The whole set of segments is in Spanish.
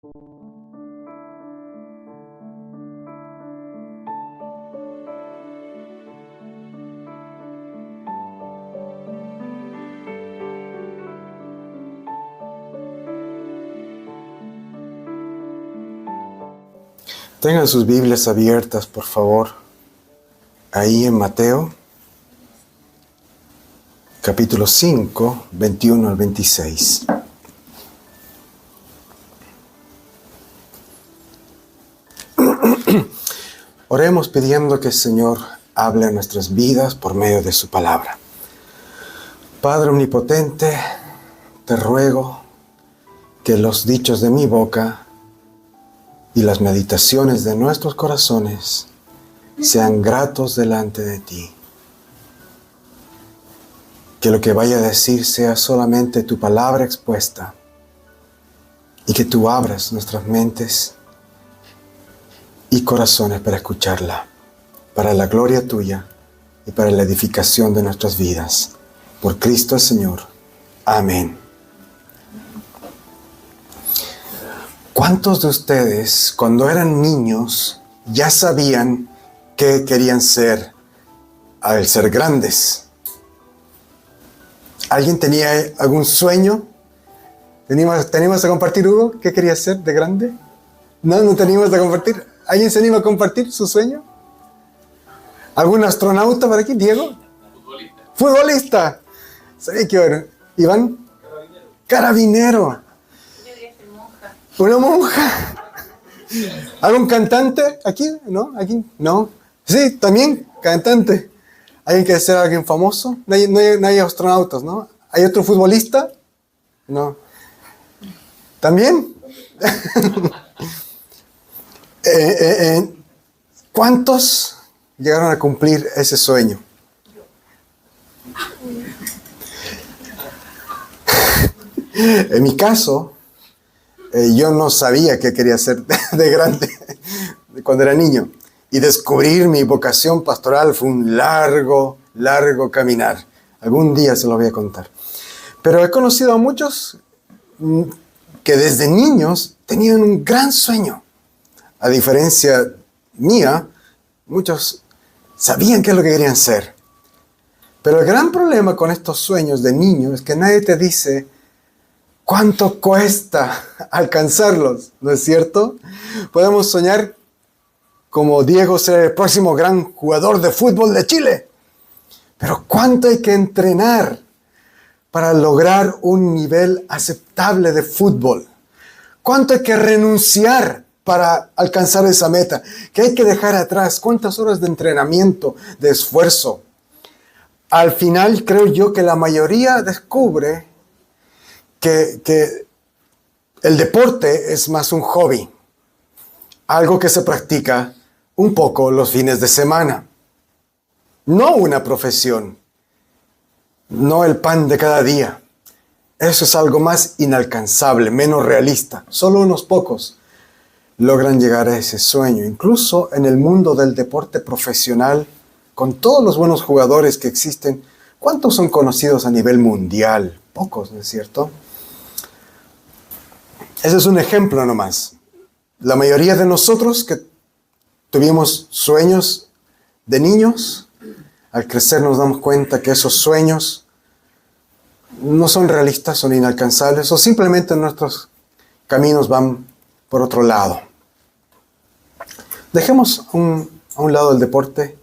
Tengan sus Biblias abiertas, por favor, ahí en Mateo, capítulo 5, 21 al 26. Oremos pidiendo que el Señor hable a nuestras vidas por medio de su palabra. Padre omnipotente, te ruego que los dichos de mi boca y las meditaciones de nuestros corazones sean gratos delante de ti. Que lo que vaya a decir sea solamente tu palabra expuesta y que tú abras nuestras mentes y corazones para escucharla, para la gloria tuya y para la edificación de nuestras vidas. Por Cristo el Señor. Amén. ¿Cuántos de ustedes, cuando eran niños, ya sabían qué querían ser al ser grandes? ¿Alguien tenía algún sueño? ¿Teníamos a compartir, Hugo? ¿Qué quería ser de grande? No teníamos a compartir. ¿Alguien se anima a compartir su sueño? ¿Algún astronauta por aquí? ¿Diego? Futbolista. ¿Sabía qué era? ¿Iván? Carabinero. ¿Una monja? ¿Algún cantante aquí? ¿No? ¿Aquí? No. Sí, también cantante. ¿Alguien quiere ser alguien famoso? No hay astronautas, ¿no? ¿Hay otro futbolista? No. ¿También? ¿Cuántos llegaron a cumplir ese sueño? En mi caso, yo no sabía qué quería ser de grande cuando era niño. Y descubrir mi vocación pastoral fue un largo caminar. Algún día se lo voy a contar. Pero he conocido a muchos que desde niños tenían un gran sueño. A diferencia mía, muchos sabían qué es lo que querían ser. Pero el gran problema con estos sueños de niños es que nadie te dice cuánto cuesta alcanzarlos, ¿no es cierto? Podemos soñar como Diego ser el próximo gran jugador de fútbol de Chile. Pero ¿cuánto hay que entrenar para lograr un nivel aceptable de fútbol? ¿Cuánto hay que renunciar para alcanzar esa meta? ¿Qué hay que dejar atrás? ¿Cuántas horas de entrenamiento, de esfuerzo? Al final creo yo que la mayoría descubre que el deporte es más un hobby, algo que se practica un poco los fines de semana, no una profesión, no el pan de cada día. Eso es algo más inalcanzable, menos realista. Solo unos pocos logran llegar a ese sueño. Incluso en el mundo del deporte profesional, con todos los buenos jugadores que existen, ¿cuántos son conocidos a nivel mundial? Pocos, ¿no es cierto? Ese es un ejemplo nomás. La mayoría de nosotros que tuvimos sueños de niños, al crecer nos damos cuenta que esos sueños no son realistas, son inalcanzables, o simplemente nuestros caminos van por otro lado. Dejemos a un lado el deporte.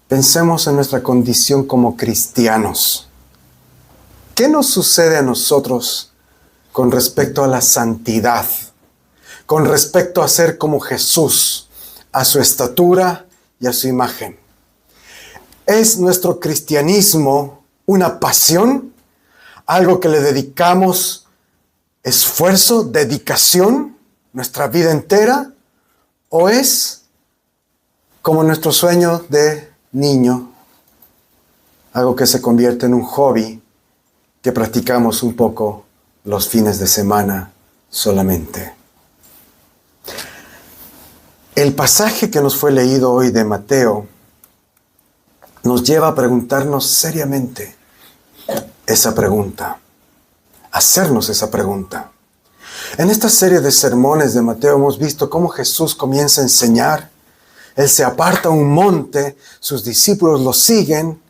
Pensemos en nuestra condición como cristianos. ¿Qué nos sucede a nosotros con respecto a la santidad? Con respecto a ser como Jesús, a su estatura y a su imagen. ¿Es nuestro cristianismo una pasión? ¿Algo que le dedicamos esfuerzo, dedicación, nuestra vida entera? ¿O es como nuestro sueño de niño, algo que se convierte en un hobby que practicamos un poco los fines de semana solamente? El pasaje que nos fue leído hoy de Mateo nos lleva a preguntarnos seriamente esa pregunta, hacernos esa pregunta. En esta serie de sermones de Mateo hemos visto cómo Jesús comienza a enseñar. Él se aparta a un monte, sus discípulos lo siguen.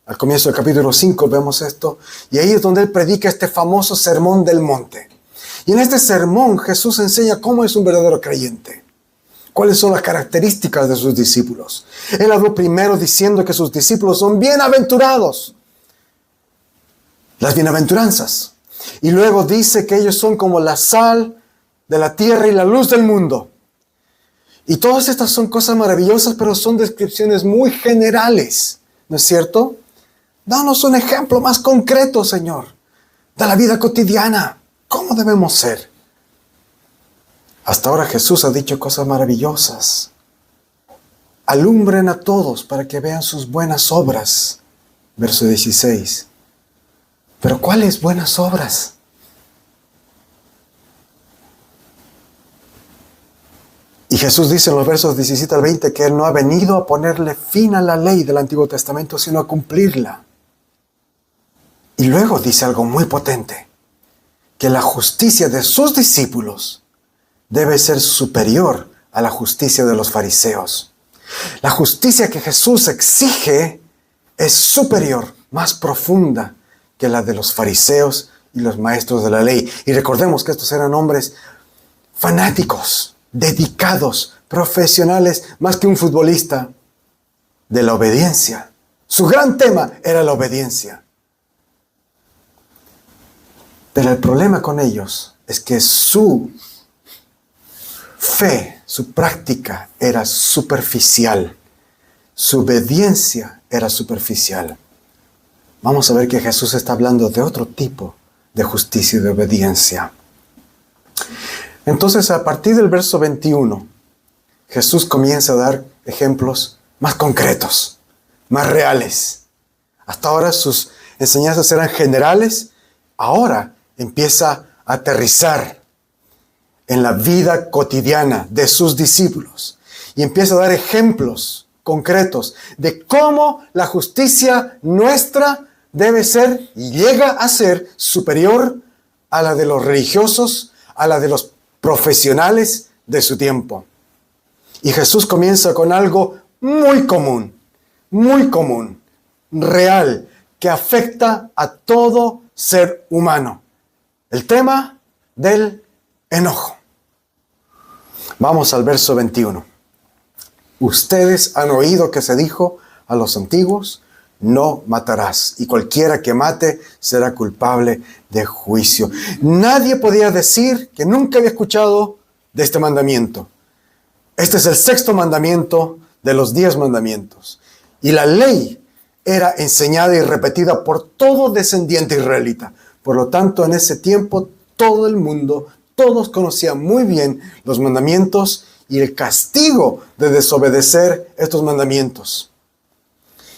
Al comienzo del capítulo 5 vemos esto. Y ahí es donde Él predica este famoso sermón del monte. Y en este sermón Jesús enseña cómo es un verdadero creyente. ¿Cuáles son las características de sus discípulos? Él habló primero diciendo que sus discípulos son bienaventurados. Las bienaventuranzas. Y luego dice que ellos son como la sal de la tierra y la luz del mundo. Y todas estas son cosas maravillosas, pero son descripciones muy generales. ¿No es cierto? Danos un ejemplo más concreto, Señor, de la vida cotidiana. ¿Cómo debemos ser? Hasta ahora Jesús ha dicho cosas maravillosas. Alumbren a todos para que vean sus buenas obras. Verso 16. ¿Pero cuáles buenas obras? Y Jesús dice en los versos 17 al 20 que Él no ha venido a ponerle fin a la ley del Antiguo Testamento, sino a cumplirla. Y luego dice algo muy potente, que la justicia de sus discípulos debe ser superior a la justicia de los fariseos. La justicia que Jesús exige es superior, más profunda que la de los fariseos y los maestros de la ley. Y recordemos que estos eran hombres fanáticos, dedicados, profesionales, más que un futbolista, de la obediencia. Su gran tema era la obediencia. Pero el problema con ellos es que su fe, su práctica era superficial. Su obediencia era superficial. Vamos a ver que Jesús está hablando de otro tipo de justicia y de obediencia. Entonces, a partir del verso 21, Jesús comienza a dar ejemplos más concretos, más reales. Hasta ahora sus enseñanzas eran generales, ahora empieza a aterrizar en la vida cotidiana de sus discípulos y empieza a dar ejemplos concretos de cómo la justicia nuestra debe ser y llega a ser superior a la de los religiosos, a la de los profesionales de su tiempo. Y Jesús comienza con algo muy común, real, que afecta a todo ser humano. El tema del enojo. Vamos al verso 21. Ustedes han oído que se dijo a los antiguos, no matarás, y cualquiera que mate será culpable de juicio. Nadie podía decir que nunca había escuchado de este mandamiento. Este es el 6º mandamiento de los 10 mandamientos. Y la ley era enseñada y repetida por todo descendiente israelita. Por lo tanto, en ese tiempo, todo el mundo, todos conocían muy bien los mandamientos y el castigo de desobedecer estos mandamientos.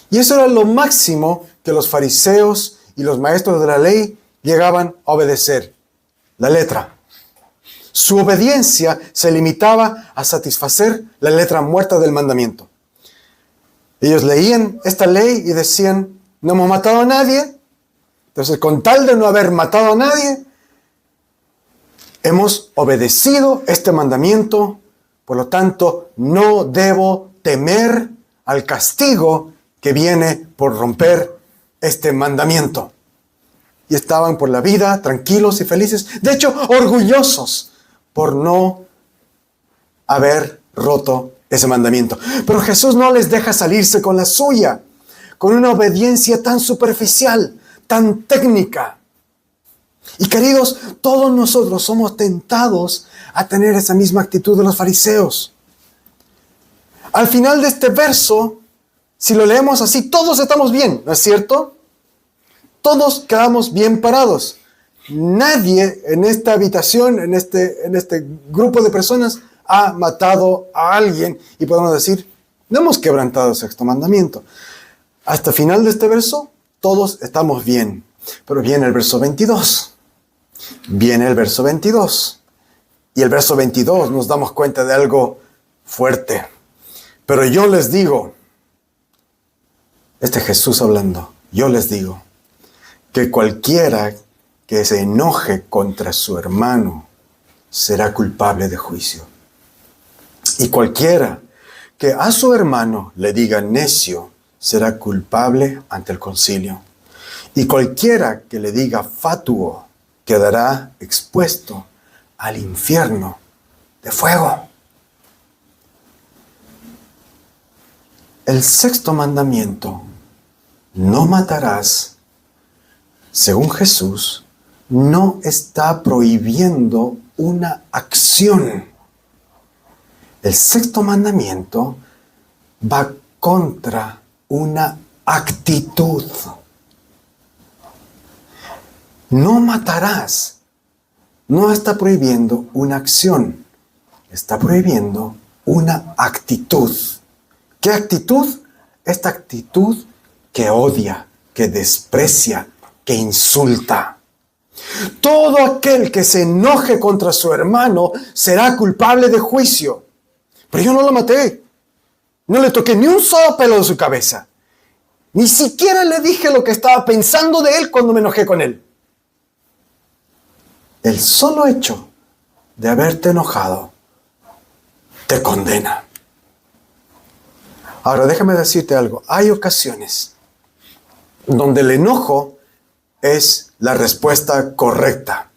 Y eso era lo máximo que los fariseos y los maestros de la ley llegaban a obedecer. La letra. Su obediencia se limitaba a satisfacer la letra muerta del mandamiento. Ellos leían esta ley y decían, no hemos matado a nadie. Entonces, con tal de no haber matado a nadie, hemos obedecido este mandamiento. Por lo tanto, no debo temer al castigo que viene por romper este mandamiento. Y estaban por la vida tranquilos y felices. De hecho, orgullosos por no haber roto ese mandamiento. Pero Jesús no les deja salirse con la suya, con una obediencia tan superficial, tan técnica. Y queridos, todos nosotros somos tentados a tener esa misma actitud de los fariseos. Al final de este verso, si lo leemos así, todos estamos bien, ¿no es cierto? Todos quedamos bien parados. Nadie en esta habitación, en este grupo de personas, ha matado a alguien. Y podemos decir, no hemos quebrantado el 6º mandamiento. Hasta el final de este verso, todos estamos bien. Pero viene el verso 22. Viene el verso 22. Y el verso 22 nos damos cuenta de algo fuerte. Pero yo les digo, Jesús hablando, yo les digo, que cualquiera que se enoje contra su hermano será culpable de juicio. Y cualquiera que a su hermano le diga necio, será culpable ante el concilio. Y cualquiera que le diga fatuo, quedará expuesto al infierno de fuego. El sexto mandamiento, no matarás, según Jesús, no está prohibiendo una acción. El sexto mandamiento va contra una actitud. No matarás. No está prohibiendo una acción. Está prohibiendo una actitud. ¿Qué actitud? Esta actitud que odia, que desprecia, que insulta. Todo aquel que se enoje contra su hermano será culpable de juicio. Pero yo no lo maté. No le toqué ni un solo pelo de su cabeza. Ni siquiera le dije lo que estaba pensando de él cuando me enojé con él. El solo hecho de haberte enojado te condena. Ahora, déjame decirte algo. Hay ocasiones donde el enojo es la respuesta correcta.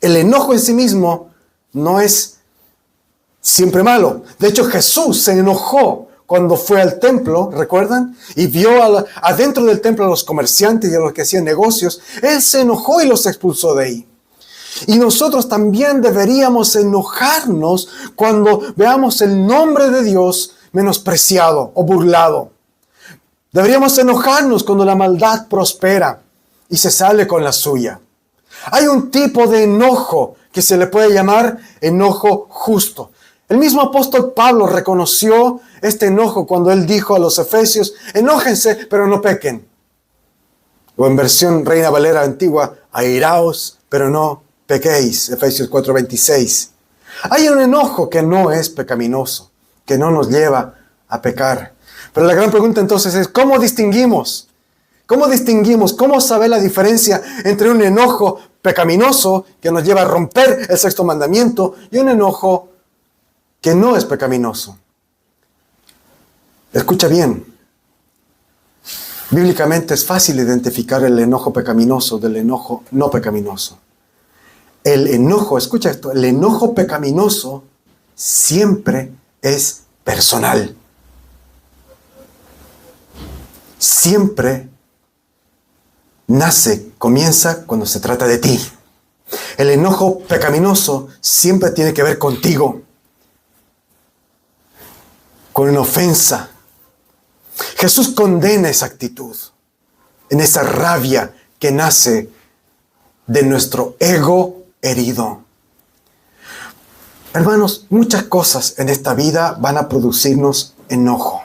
El enojo en sí mismo no es siempre malo. De hecho, Jesús se enojó cuando fue al templo, ¿recuerdan? Y vio adentro del templo a los comerciantes y a los que hacían negocios. Él se enojó y los expulsó de ahí. Y nosotros también deberíamos enojarnos cuando veamos el nombre de Dios menospreciado o burlado. Deberíamos enojarnos cuando la maldad prospera y se sale con la suya. Hay un tipo de enojo que se le puede llamar enojo justo. El mismo apóstol Pablo reconoció este enojo cuando él dijo a los efesios, enójense, pero no pequen. O en versión Reina Valera antigua, airaos, pero no pequéis. Efesios 4:26. Hay un enojo que no es pecaminoso, que no nos lleva a pecar. Pero la gran pregunta entonces es, ¿cómo distinguimos? ¿Cómo distinguimos? ¿Cómo saber la diferencia entre un enojo pecaminoso que nos lleva a romper el sexto mandamiento y un enojo que no es pecaminoso? Escucha bien. Bíblicamente es fácil identificar el enojo pecaminoso del enojo no pecaminoso. El enojo, escucha esto, el enojo pecaminoso siempre es personal. Siempre comienza cuando se trata de ti. El enojo pecaminoso siempre tiene que ver contigo, con una ofensa. Jesús condena esa actitud, en esa rabia que nace de nuestro ego herido. Hermanos, muchas cosas en esta vida van a producirnos enojo.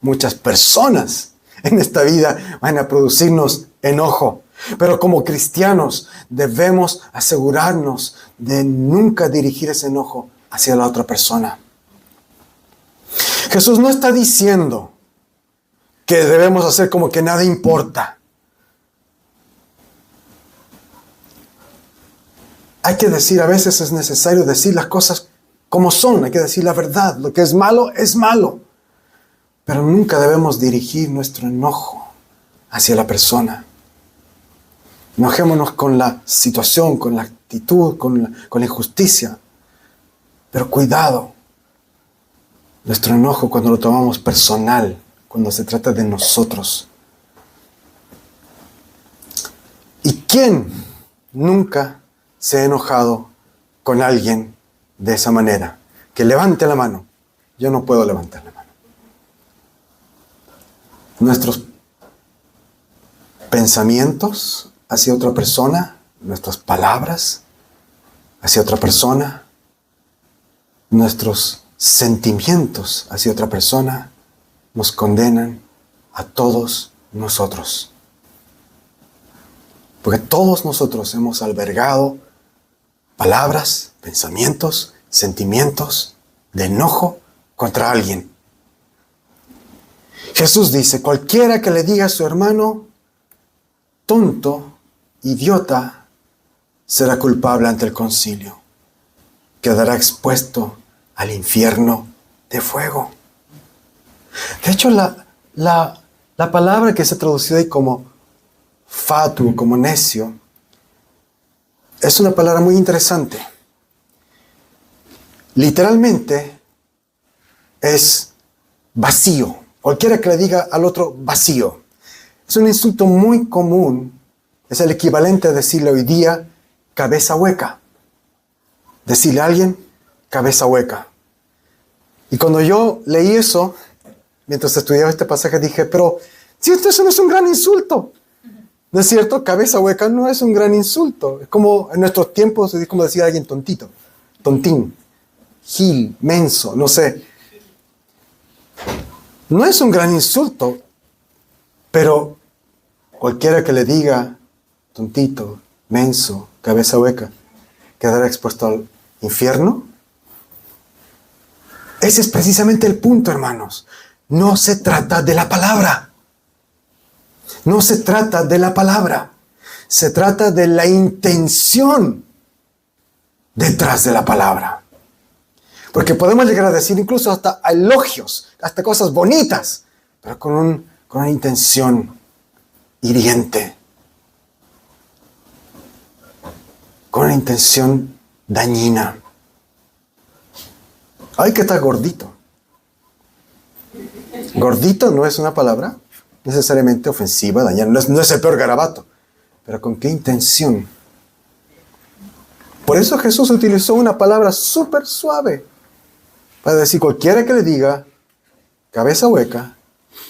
Muchas personas en esta vida van a producirnos enojo. Pero como cristianos debemos asegurarnos de nunca dirigir ese enojo hacia la otra persona. Jesús no está diciendo que debemos hacer como que nada importa. Hay que decir, a veces es necesario decir las cosas como son. Hay que decir la verdad. Lo que es malo, es malo. Pero nunca debemos dirigir nuestro enojo hacia la persona. Enojémonos con la situación, con la actitud, con la injusticia. Pero cuidado. Nuestro enojo cuando lo tomamos personal, cuando se trata de nosotros. ¿Y quién nunca se ha enojado con alguien de esa manera? Que levante la mano. Yo no puedo levantar la mano. Nuestros pensamientos hacia otra persona, nuestras palabras hacia otra persona, nuestros sentimientos hacia otra persona nos condenan a todos nosotros. Porque todos nosotros hemos albergado palabras, pensamientos, sentimientos de enojo contra alguien. Jesús dice, cualquiera que le diga a su hermano, tonto, idiota, será culpable ante el concilio. quedará expuesto al infierno de fuego. De hecho, la palabra que se ha traducido ahí como fatuo, como necio, es una palabra muy interesante. Literalmente es vacío. Cualquiera que le diga al otro vacío. Es un insulto muy común. Es el equivalente a decirle hoy día cabeza hueca. Decirle a alguien cabeza hueca. Y cuando yo leí eso, mientras estudiaba este pasaje, dije, pero si eso no es un gran insulto. ¿No es cierto? Cabeza hueca no es un gran insulto. Es como en nuestros tiempos, es como decir a alguien tontito, tontín, gil, menso, no sé. No es un gran insulto, pero cualquiera que le diga tontito, menso, cabeza hueca, quedará expuesto al infierno. Ese es precisamente el punto, hermanos. No se trata de la palabra. No se trata de la palabra. Se trata de la intención detrás de la palabra. Porque podemos llegar a decir incluso hasta elogios, hasta cosas bonitas, pero con una intención hiriente. Con una intención dañina. Hay que estar gordito. Gordito no es una palabra necesariamente ofensiva, dañina. No es el peor garabato. Pero ¿con qué intención? Por eso Jesús utilizó una palabra súper suave. Para decir, cualquiera que le diga cabeza hueca,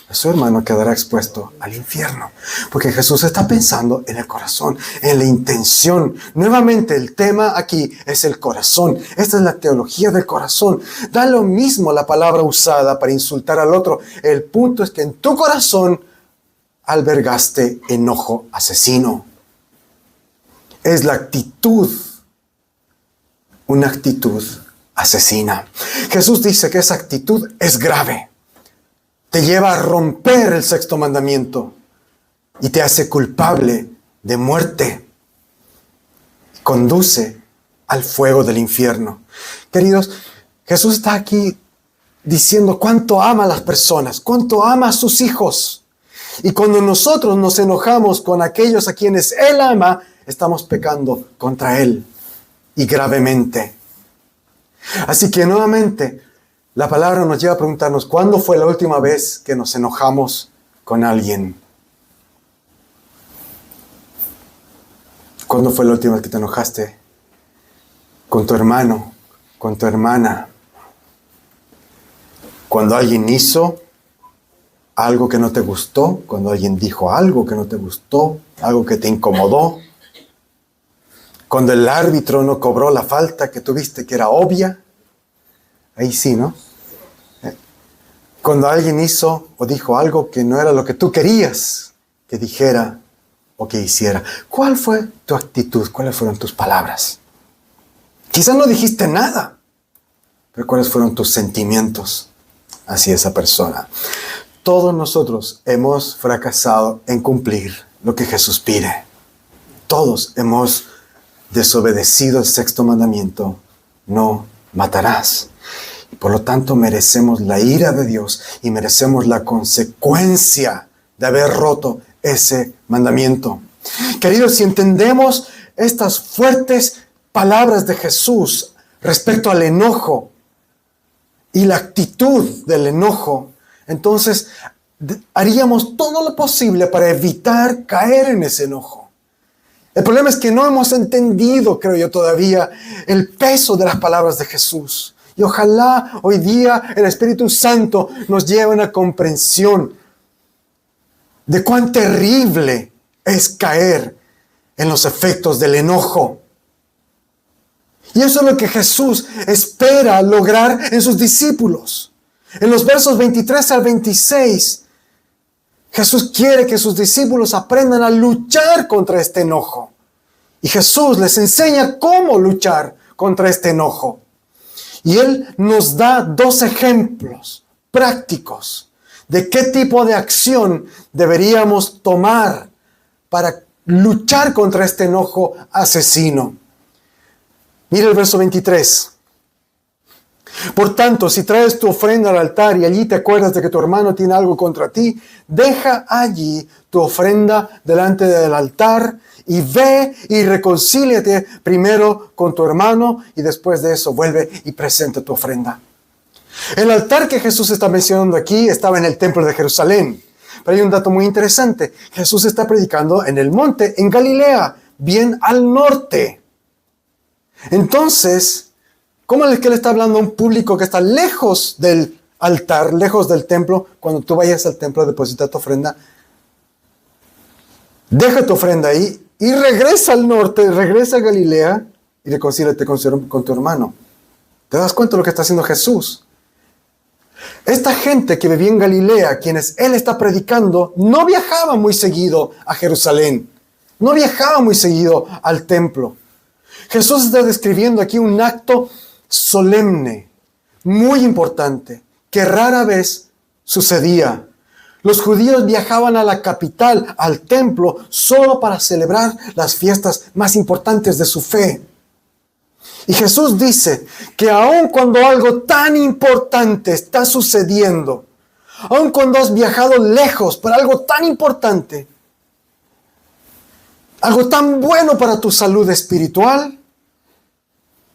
a su hermano quedará expuesto al infierno. Porque Jesús está pensando en el corazón, en la intención. Nuevamente el tema aquí es el corazón. Esta es la teología del corazón. Da lo mismo la palabra usada para insultar al otro. El punto es que en tu corazón albergaste enojo asesino. Es la actitud, una actitud asesina. Jesús dice que esa actitud es grave. Te lleva a romper el sexto mandamiento y te hace culpable de muerte. Conduce al fuego del infierno. Queridos, Jesús está aquí diciendo cuánto ama a las personas, cuánto ama a sus hijos. Y cuando nosotros nos enojamos con aquellos a quienes Él ama, estamos pecando contra Él y gravemente. Así que nuevamente, la palabra nos lleva a preguntarnos, ¿cuándo fue la última vez que nos enojamos con alguien? ¿Cuándo fue la última vez que te enojaste con tu hermano, con tu hermana? Cuando alguien hizo algo que no te gustó, cuando alguien dijo algo que no te gustó, algo que te incomodó, cuando el árbitro no cobró la falta que tuviste que era obvia, ahí sí, ¿no? Cuando alguien hizo o dijo algo que no era lo que tú querías que dijera o que hiciera. ¿Cuál fue tu actitud? ¿Cuáles fueron tus palabras? Quizás no dijiste nada, pero ¿cuáles fueron tus sentimientos hacia esa persona? Todos nosotros hemos fracasado en cumplir lo que Jesús pide. Todos hemos desobedecido el sexto mandamiento: no matarás. Por lo tanto, merecemos la ira de Dios y merecemos la consecuencia de haber roto ese mandamiento. Queridos, si entendemos estas fuertes palabras de Jesús respecto al enojo y la actitud del enojo, entonces haríamos todo lo posible para evitar caer en ese enojo. El problema es que no hemos entendido, creo yo todavía, el peso de las palabras de Jesús. Y ojalá hoy día el Espíritu Santo nos lleve a una comprensión de cuán terrible es caer en los efectos del enojo. Y eso es lo que Jesús espera lograr en sus discípulos. En los versos 23 al 26, Jesús quiere que sus discípulos aprendan a luchar contra este enojo. Y Jesús les enseña cómo luchar contra este enojo. Y Él nos da 2 ejemplos prácticos de qué tipo de acción deberíamos tomar para luchar contra este enojo asesino. Mire el verso 23. Por tanto, si traes tu ofrenda al altar y allí te acuerdas de que tu hermano tiene algo contra ti, deja allí tu ofrenda delante del altar y ve y reconcíliate primero con tu hermano y después de eso vuelve y presenta tu ofrenda. El altar que Jesús está mencionando aquí estaba en el templo de Jerusalén. Pero hay un dato muy interesante. Jesús está predicando en el monte, en Galilea, bien al norte. Entonces, ¿cómo es que le está hablando a un público que está lejos del altar, lejos del templo? Cuando tú vayas al templo a depositar tu ofrenda, deja tu ofrenda ahí y regresa al norte, regresa a Galilea y reconcíliate con tu hermano. ¿Te das cuenta de lo que está haciendo Jesús? Esta gente que vivía en Galilea, quienes él está predicando, no viajaba muy seguido a Jerusalén. No viajaba muy seguido al templo. Jesús está describiendo aquí un acto solemne, muy importante, que rara vez sucedía. Los judíos viajaban a la capital, al templo, solo para celebrar las fiestas más importantes de su fe. Y Jesús dice que aun cuando algo tan importante está sucediendo, aun cuando has viajado lejos para algo tan importante, algo tan bueno para tu salud espiritual,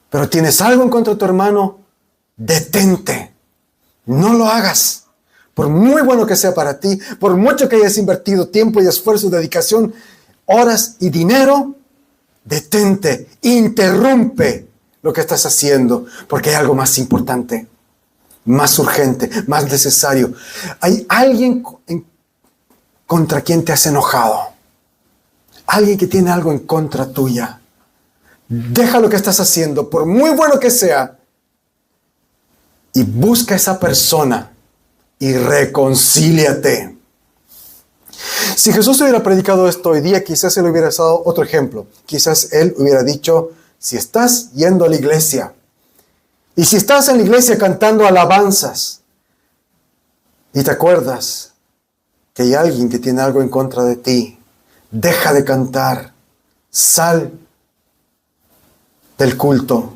pero tienes algo en contra de tu hermano, detente. No lo hagas. Por muy bueno que sea para ti, por mucho que hayas invertido tiempo y esfuerzo, dedicación, horas y dinero, detente, interrumpe lo que estás haciendo, porque hay algo más importante, más urgente, más necesario. Hay alguien contra quien te has enojado. Alguien que tiene algo en contra tuya. Deja lo que estás haciendo, por muy bueno que sea, y busca a esa persona y reconcíliate. Si Jesús hubiera predicado esto hoy día, quizás él hubiera dado otro ejemplo. Quizás él hubiera dicho: si estás yendo a la iglesia, y si estás en la iglesia cantando alabanzas, y te acuerdas que hay alguien que tiene algo en contra de ti, deja de cantar, sal del culto,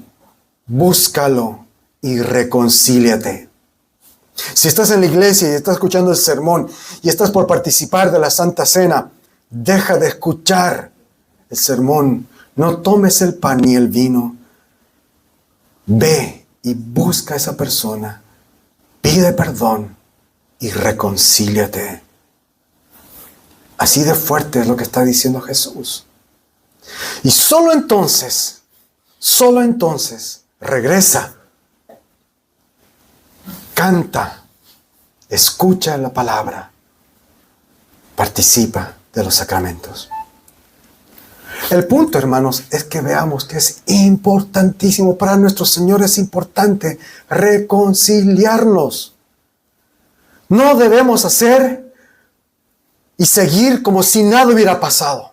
búscalo y reconcíliate. Si estás en la iglesia y estás escuchando el sermón y estás por participar de la Santa Cena, deja de escuchar el sermón. No tomes el pan ni el vino. Ve y busca a esa persona. Pide perdón y reconcíliate. Así de fuerte es lo que está diciendo Jesús. Y solo entonces, regresa. Canta, escucha la palabra, participa de los sacramentos. El punto, hermanos, es que veamos que es importantísimo para nuestro Señor, es importante reconciliarnos. No debemos hacer y seguir como si nada hubiera pasado.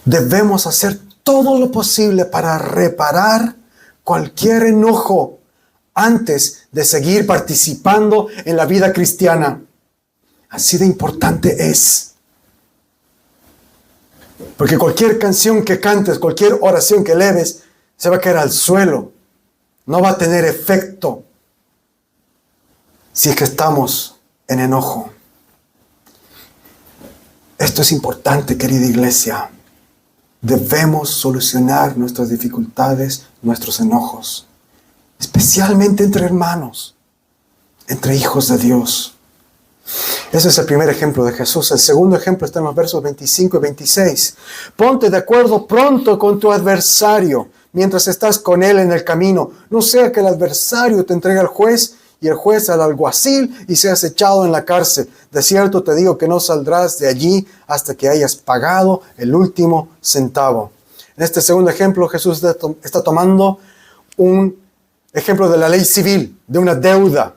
Debemos hacer todo lo posible para reparar cualquier enojo antes de seguir participando en la vida cristiana. Así de importante es. Porque cualquier canción que cantes, cualquier oración que eleves, se va a caer al suelo. No va a tener efecto si es que estamos en enojo. Esto es importante, querida iglesia. Debemos solucionar nuestras dificultades, nuestros enojos. Especialmente entre hermanos, entre hijos de Dios. Ese es el primer ejemplo de Jesús. El segundo ejemplo está en los versos 25 y 26. Ponte de acuerdo pronto con tu adversario mientras estás con él en el camino. No sea que el adversario te entregue al juez y el juez al alguacil y seas echado en la cárcel. De cierto te digo que no saldrás de allí hasta que hayas pagado el último centavo. En este segundo ejemplo, Jesús está tomando un ejemplo de la ley civil, de una deuda,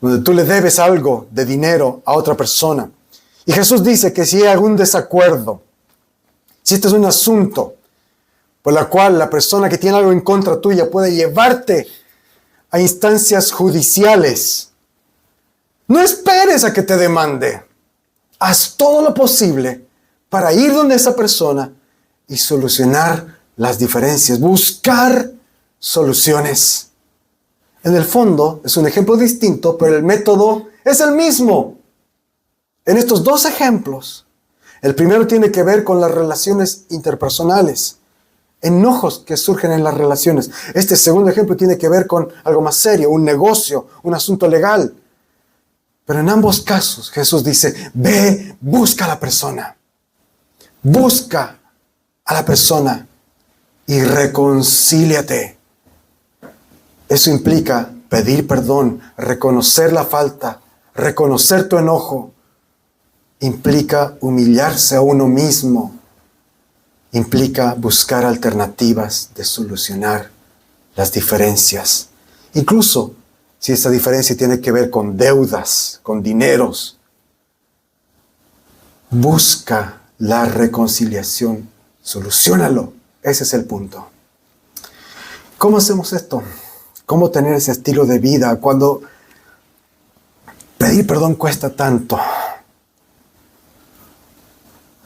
donde tú le debes algo de dinero a otra persona. Y Jesús dice que si hay algún desacuerdo, si este es un asunto por la cual la persona que tiene algo en contra tuya puede llevarte a instancias judiciales, no esperes a que te demande. Haz todo lo posible para ir donde esa persona y solucionar las diferencias, buscar soluciones. En el fondo es un ejemplo distinto, pero el método es el mismo. En estos dos ejemplos, el primero tiene que ver con las relaciones interpersonales, enojos que surgen en las relaciones. Este segundo ejemplo tiene que ver con algo más serio, un negocio, un asunto legal. Pero en ambos casos Jesús dice, ve, busca a la persona. Busca a la persona y reconcíliate. Eso implica pedir perdón, reconocer la falta, reconocer tu enojo. Implica humillarse a uno mismo. Implica buscar alternativas de solucionar las diferencias. Incluso si esa diferencia tiene que ver con deudas, con dineros. Busca la reconciliación. Soluciónalo. Ese es el punto. ¿Cómo hacemos esto? ¿Cómo tener ese estilo de vida cuando pedir perdón cuesta tanto?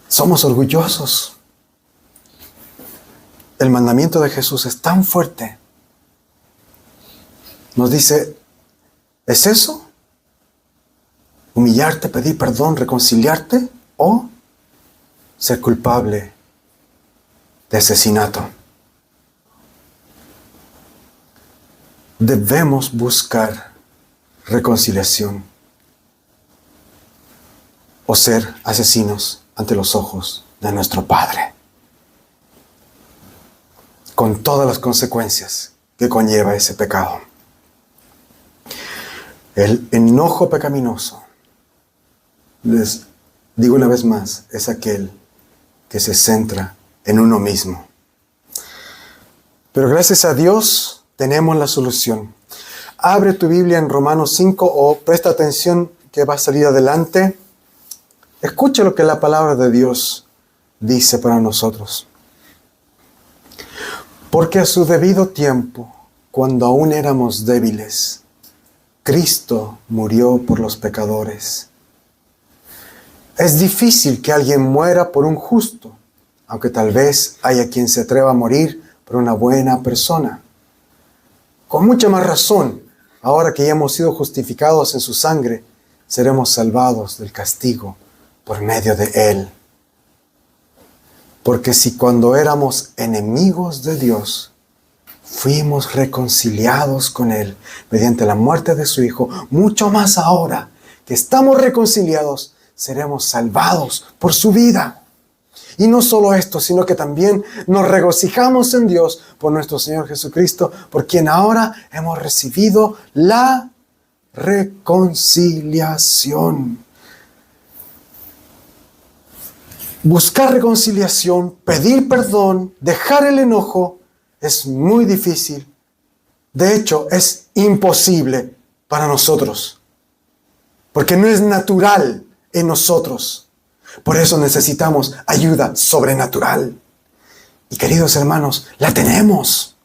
Somos orgullosos. El mandamiento de Jesús es tan fuerte. Nos dice, ¿es eso? ¿Humillarte, pedir perdón, reconciliarte? ¿O ser culpable de asesinato? Debemos buscar reconciliación o ser asesinos ante los ojos de nuestro Padre, con todas las consecuencias que conlleva ese pecado. El enojo pecaminoso, les digo una vez más, es aquel que se centra en uno mismo. Pero gracias a Dios tenemos la solución. Abre tu Biblia en Romanos 5 o presta atención que va a salir adelante. Escucha lo que la palabra de Dios dice para nosotros. Porque a su debido tiempo, cuando aún éramos débiles, Cristo murió por los pecadores. Es difícil que alguien muera por un justo, aunque tal vez haya quien se atreva a morir por una buena persona. Con mucha más razón, ahora que ya hemos sido justificados en su sangre, seremos salvados del castigo por medio de Él. Porque si cuando éramos enemigos de Dios, fuimos reconciliados con Él mediante la muerte de su Hijo, mucho más ahora que estamos reconciliados, seremos salvados por su vida. Y no solo esto, sino que también nos regocijamos en Dios por nuestro Señor Jesucristo, por quien ahora hemos recibido la reconciliación. Buscar reconciliación, pedir perdón, dejar el enojo, es muy difícil. De hecho, es imposible para nosotros, porque no es natural en nosotros. Por eso necesitamos ayuda sobrenatural. Y queridos hermanos, la tenemos.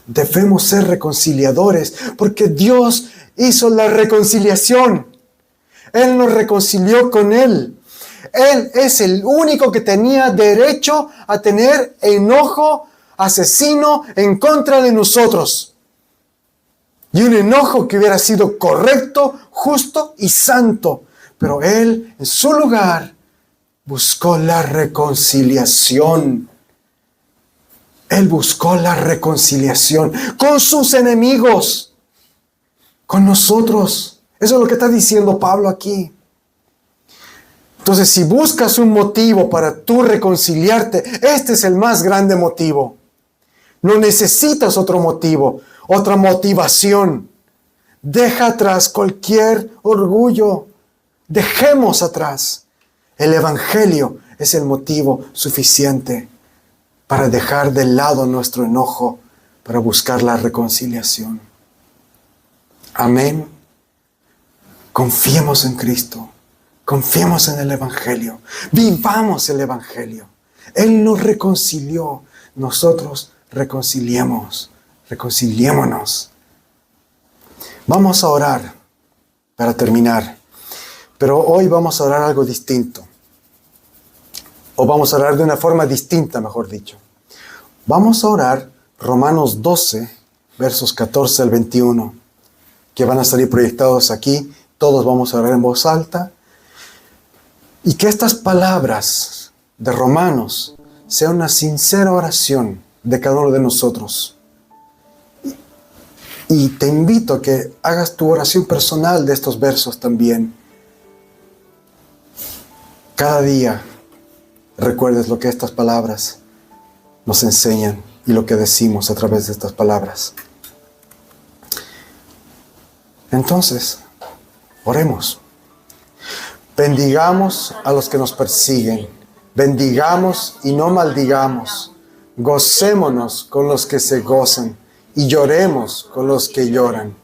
Debemos ser reconciliadores porque Dios hizo la reconciliación. Él nos reconcilió con Él. Él es el único que tenía derecho a tener enojo asesino en contra de nosotros. Y un enojo que hubiera sido correcto, justo y santo. Pero Él, en su lugar, buscó la reconciliación. Él buscó la reconciliación con sus enemigos, con nosotros. Eso es lo que está diciendo Pablo aquí. Entonces, si buscas un motivo para tú reconciliarte, este es el más grande motivo. No necesitas otro motivo, otra motivación. Deja atrás cualquier orgullo. Dejemos atrás. El Evangelio es el motivo suficiente para dejar de lado nuestro enojo, para buscar la reconciliación. Amén. Confiemos en Cristo. Confiemos en el Evangelio. Vivamos el Evangelio. Él nos reconcilió. Nosotros reconciliémonos. Vamos a orar para terminar. Pero hoy vamos a orar algo distinto. O vamos a orar de una forma distinta, mejor dicho. Vamos a orar Romanos 12, versos 14 al 21, que van a salir proyectados aquí. Todos vamos a orar en voz alta. Y que estas palabras de Romanos sean una sincera oración de cada uno de nosotros. Y te invito a que hagas tu oración personal de estos versos también. Cada día recuerdes lo que estas palabras nos enseñan y lo que decimos a través de estas palabras. Entonces, oremos. Bendigamos a los que nos persiguen. Bendigamos y no maldigamos. Gocémonos con los que se gozan y lloremos con los que lloran.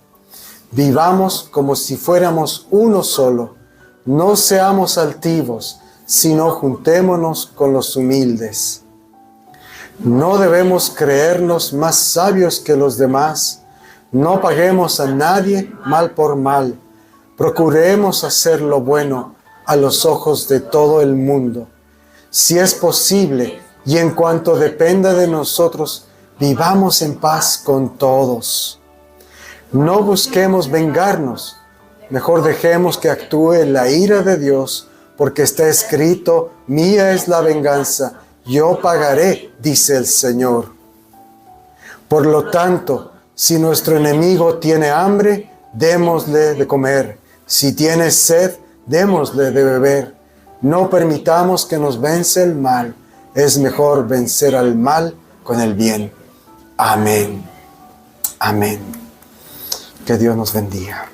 Vivamos como si fuéramos uno solo. No seamos altivos, sino juntémonos con los humildes. No debemos creernos más sabios que los demás. No paguemos a nadie mal por mal. Procuremos hacer lo bueno a los ojos de todo el mundo. Si es posible, y en cuanto dependa de nosotros, vivamos en paz con todos. No busquemos vengarnos. Mejor dejemos que actúe la ira de Dios, porque está escrito: mía es la venganza, yo pagaré, dice el Señor. Por lo tanto, si nuestro enemigo tiene hambre, démosle de comer. Si tiene sed, démosle de beber. No permitamos que nos vence el mal. Es mejor vencer al mal con el bien. Amén. Amén. Que Dios nos bendiga.